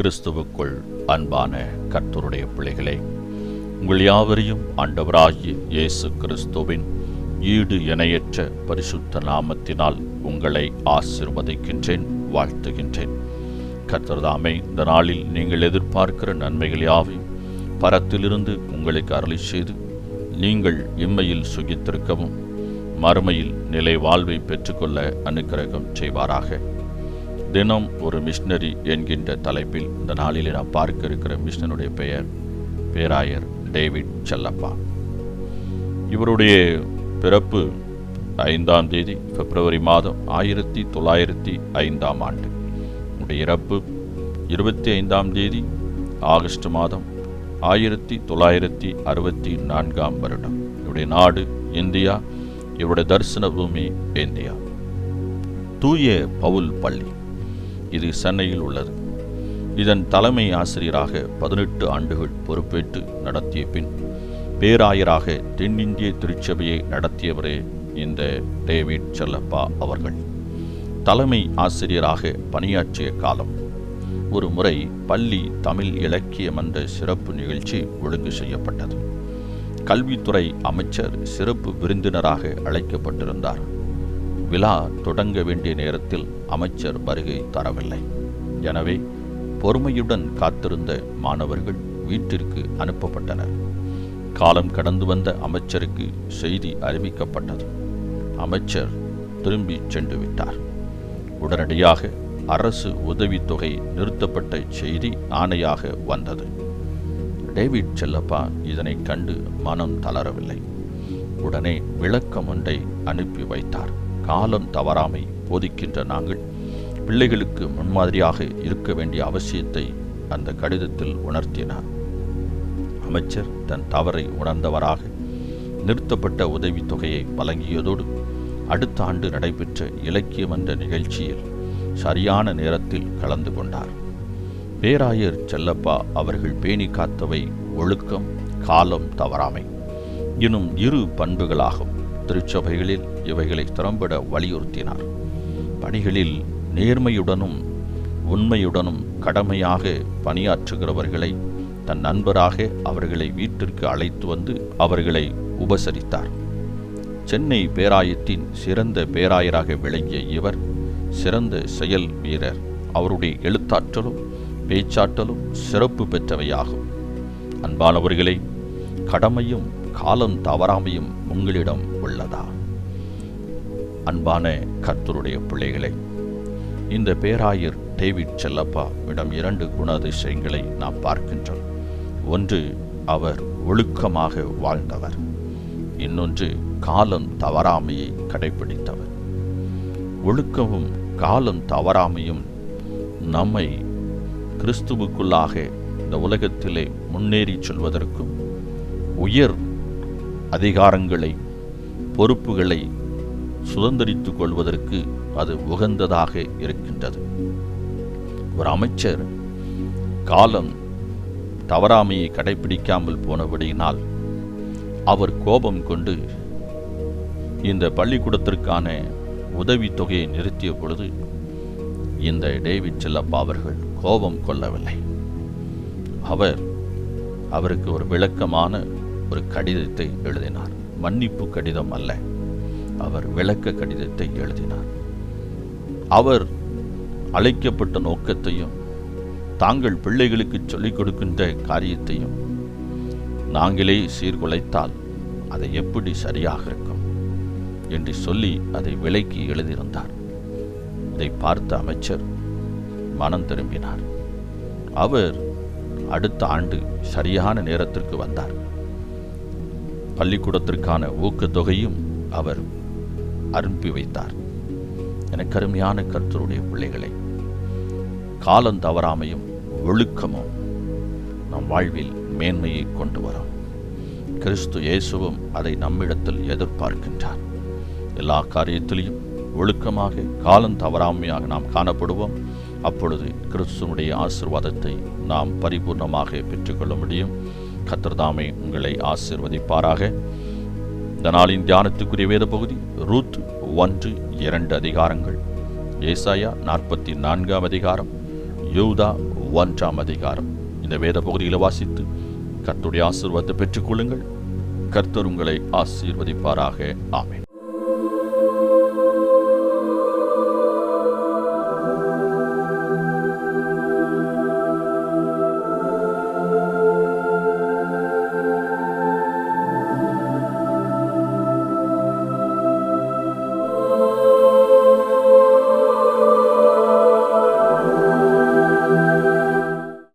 கிறிஸ்துவுக்குள் அன்பான கர்த்தருடைய பிள்ளைகளே, உங்கள் யாவரையும் ஆண்டவராகிய இயேசு கிறிஸ்துவின் ஈடு இணையற்ற பரிசுத்த நாமத்தினால் உங்களை ஆசீர்வதிக்கின்றேன், வாழ்த்துகின்றேன். கர்த்தர் தாமே இந்த நாளில் நீங்கள் எதிர்பார்க்கிற நன்மைகள் யாவையும் பரத்திலிருந்து உங்களுக்கு அருளி செய்து நீங்கள் இம்மையில் சுகித்திருக்கவும் மறுமையில் நிலை வாழ்வை பெற்றுக்கொள்ள அனுக்கிரகம் செய்வாராக. தினம் ஒரு மிஷனரி என்கின்ற தலைப்பில் இந்த நாளில் நாம் பார்க்க இருக்கிற மிஷனருடைய பெயர் பேராயர் டேவிட் செல்லப்பா. இவருடைய பிறப்பு 5ஆம் தேதி பிப்ரவரி மாதம் 1905 ஆண்டு. இவருடைய இறப்பு 25ஆம் தேதி ஆகஸ்ட் மாதம் 1964 வருடம். இவருடைய நாடு இந்தியா. இவருடைய தரிசன பூமி இந்தியா. தூய பவுல் பள்ளி இது சென்னையில் உள்ளது. இதன் தலைமை ஆசிரியராக 18 ஆண்டுகள் பொறுப்பேற்று நடத்திய பின் பேராயராக தென்னிந்திய திருச்சபையை நடத்தியவரே இந்த டேவிட் செல்லப்பா அவர்கள். தலைமை ஆசிரியராக பணியாற்றிய காலம் ஒரு முறை பள்ளி தமிழ் இலக்கிய மன்ற சிறப்பு நிகழ்ச்சி ஒழுங்கு செய்யப்பட்டது. கல்வித்துறை அமைச்சர் சிறப்பு விருந்தினராக அழைக்கப்பட்டிருந்தார். விழா தொடங்க வேண்டிய நேரத்தில் அமைச்சர் வருகை தரவில்லை. எனவே பொறுமையுடன் காத்திருந்த மாணவர்கள் வீட்டிற்கு அனுப்பப்பட்டனர். காலம் கடந்து வந்த அமைச்சருக்கு செய்தி அறிவிக்கப்பட்டது. அமைச்சர் திரும்பி சென்று விட்டார். உடனடியாக அரசு உதவித்தொகை நிறுத்தப்பட்ட செய்தி ஆணையாக வந்தது. டேவிட் செல்லப்பா இதனை கண்டு மனம் தளரவில்லை. உடனே விளக்கம் ஒன்றை அனுப்பி வைத்தார். காலம் தவறாமை போதிக்கின்ற நாங்கள் பிள்ளைகளுக்கு முன்மாதிரியாக இருக்க வேண்டிய அவசியத்தை அந்த கடிதத்தில் உணர்த்தினார். அமைச்சர் தன் தவறை உணர்ந்தவராக நிறுத்தப்பட்ட உதவித்தொகையை வழங்கியதோடு அடுத்த ஆண்டு நடைபெற்ற இலக்கிய மன்ற நிகழ்ச்சியில் சரியான நேரத்தில் கலந்து கொண்டார். பேராயர் செல்லப்பா அவர்கள் பேணி காத்தவை ஒழுக்கம், காலம் தவறாமை எனும் இரு பண்புகளாகும். திருச்சபைகளில் இவைகளை திறம்பட வலியுறுத்தினார். பணிகளில் நேர்மையுடனும் உண்மையுடனும் கடமையாக பணியாற்றுகிறவர்களை தன் நண்பராக அவர்களை வீட்டிற்கு அழைத்து வந்து அவர்களை உபசரித்தார். சென்னை பேராயத்தின் சிறந்த பேராயராக விளங்கிய இவர் சிறந்த செயல் வீரர். அவருடைய எழுத்தாற்றலும் பேச்சாற்றலும் சிறப்பு பெற்றவையாகும். அன்பானவர்களே, கடமையும் காலம் தவறாமையும் உங்களிடம் உள்ளதா? அன்பான கர்த்தருடைய பிள்ளைகளை, இந்த பேராயர் டேவிட் செல்லப்பா இடம் 2 குணாதிசயங்களை நாம் பார்க்கின்றோம். ஒன்று, அவர் ஒழுக்கமாக வாழ்ந்தவர். இன்னொன்று, காலம் தவறாமையை கடைபிடித்தவர். ஒழுக்கமும் காலம் தவறாமையும் நம்மை கிறிஸ்துவுக்குள்ளாக இந்த உலகத்திலே முன்னேறி செல்வதற்கும் உயர் அதிகாரங்களை பொறுப்புகளை சுதந்திரித்துக் கொள்வதற்கு அது உகந்ததாக இருக்கின்றது. ஒரு அமைச்சர் காலம் தவறாமையை கடைபிடிக்காமல் போனபடியினால் அவர் கோபம் கொண்டு இந்த பள்ளிக்கூடத்திற்கான உதவித்தொகையை நிறுத்திய பொழுது இந்த டேவிட் செல்லப்பா அவர்கள் கோபம் கொள்ளவில்லை. அவருக்கு ஒரு விளக்கமான ஒரு கடிதத்தை எழுதினார். மன்னிப்பு கடிதம் அல்ல, அவர் விளக்க கடிதத்தை எழுதினார். அவர் அழைக்கப்பட்ட நோக்கத்தையும் தாங்கள் பிள்ளைகளுக்கு சொல்லிக் கொடுக்கின்ற காரியத்தையும் நாங்களே சீர்குலைத்தால் அதை எப்படி சரியாக இருக்கும் என்று சொல்லி அதை விளக்கி எழுதியிருந்தார். இதை பார்த்த அமைச்சர் மனம் திரும்பினார். அவர் அடுத்த ஆண்டு சரியான நேரத்திற்கு வந்தார். பள்ளிக்கூடத்திற்கான ஊக்கத்தொகையும் அவர் அனுப்பி வைத்தார். எனக்கு அருமையான கர்த்தருடைய பிள்ளைகளை, காலம் தவறாமையும் ஒழுக்கமும் நம் வாழ்வில் மேன்மையை கொண்டு வரும். கிறிஸ்து இயேசுவும் அதை நம்மிடத்தில் எதிர்பார்க்கின்றார். எல்லா காரியத்திலையும் ஒழுக்கமாக காலம் தவறாமையாக நாம் காணப்படுவோம். அப்பொழுது கிறிஸ்துவனுடைய ஆசீர்வாதத்தை நாம் பரிபூர்ணமாக பெற்றுக்கொள்ள முடியும். கர்த்தர் தாமே உங்களை ஆசீர்வதிப்பாராக. இந்த நாளின் தியானத்துக்குரிய வேத பகுதி ரூத் 1-2 அதிகாரங்கள், ஏசாயா 44 அதிகாரம், யூதா 1ஆம் அதிகாரம். இந்த வேத பகுதியில் வாசித்து கர்த்தருடைய ஆசீர்வாதத்தை பெற்றுக்கொள்ளுங்கள். கர்த்தர் உங்களை ஆசீர்வதிப்பாராக. ஆமென்.